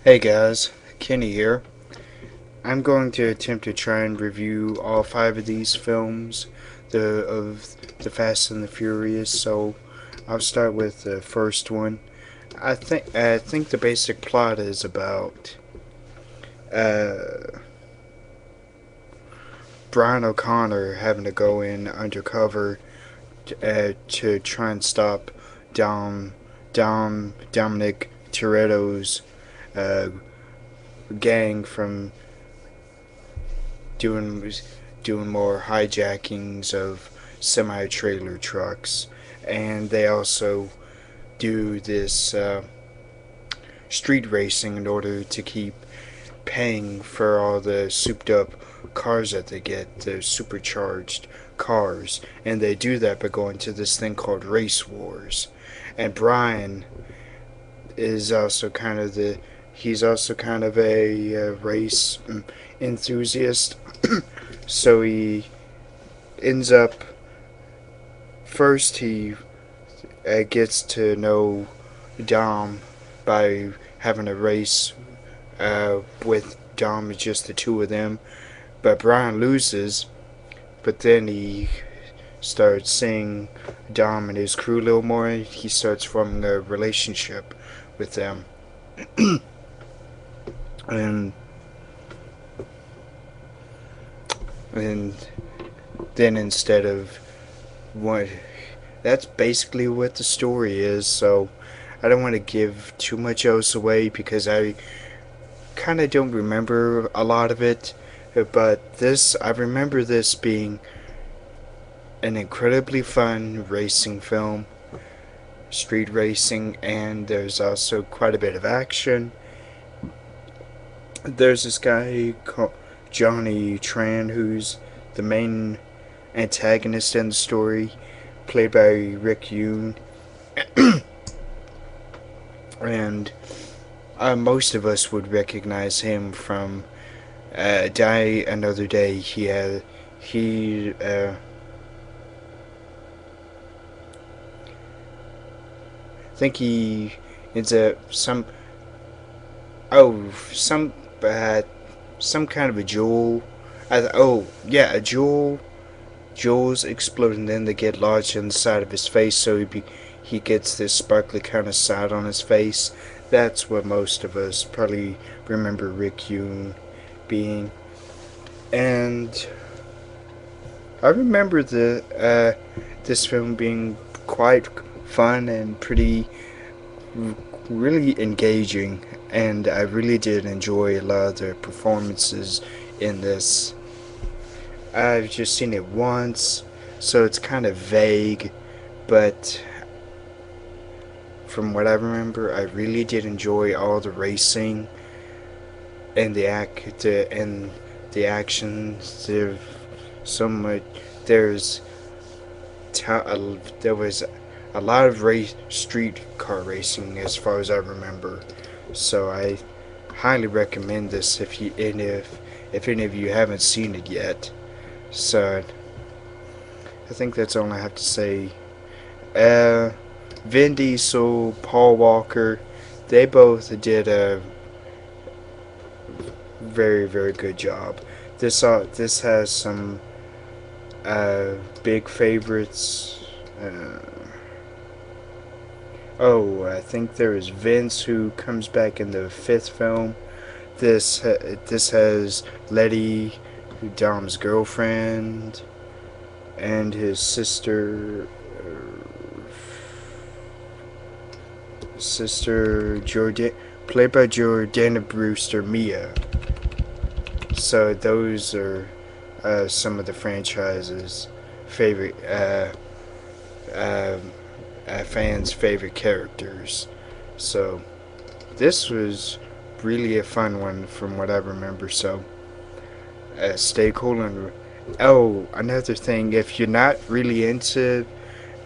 Hey guys, Kenny here. I'm going to attempt to try and review all five of these films, of the Fast and the Furious. So I'll start with the first one. I think the basic plot is about uh, Brian O'Connor having to go in undercover to try and stop Dominic Toretto's uh, gang from doing doing more hijackings of semi-trailer trucks, and they also do this street racing in order to keep paying for all the souped-up cars that they get, the supercharged cars, and they do that by going to this thing called Race Wars. And Brian is also kind of the he's also kind of a race enthusiast. So he ends up first he gets to know Dom by having a race with Dom, just the two of them. But Brian loses, but then he starts seeing Dom and his crew a little more. He starts forming a relationship with them. and and then instead of what that's basically what the story is. So I don't want to give too much else away because I kind of don't remember a lot of it, but this I remember this being an incredibly fun racing film, street racing, and there's also quite a bit of action. There's this guy called Johnny Tran who's the main antagonist in the story, played by Rick Yoon. And most of us would recognize him from Die Another Day. He I think he ends up oh some kind of a jewel. A jewel. Jewels explode and then they get lodged in the side of his face, so he gets this sparkly kind of side on his face. That's what most of us probably remember Rick Yoon being. And I remember this film being quite fun and pretty really engaging, and I really did enjoy a lot of the performances in this. I've just seen it once, so it's kind of vague, but from what I remember, I really did enjoy all the racing and the actions. There's so much. There's there was a lot of street car racing as far as I remember. So I highly recommend this if any of you haven't seen it yet. So I think that's all I have to say. Vin Diesel, Paul Walker, they both did a very, very good job. This has some big favorites. I think there is Vince, who comes back in the fifth film. This has Letty, Dom's girlfriend, and his sister Jordan, played by Jordana Brewster, Mia. So those are some of the franchise's favorite fans' favorite characters. So this was really a fun one from what I remember. So stay cool. And another thing, if you're not really into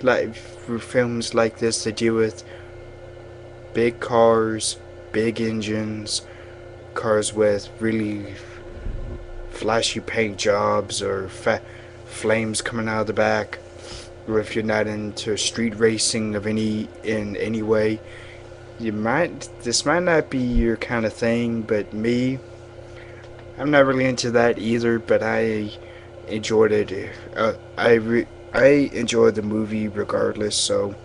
like films like this that deal with big cars, big engines, cars with really flashy paint jobs or flames coming out of the back, or if you're not into street racing in any way, this might not be your kind of thing, but me, I'm not really into that either. But I enjoyed it. I enjoyed the movie regardless. So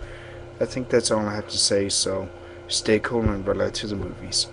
I think that's all I have to say. So stay cool and relax to the movies.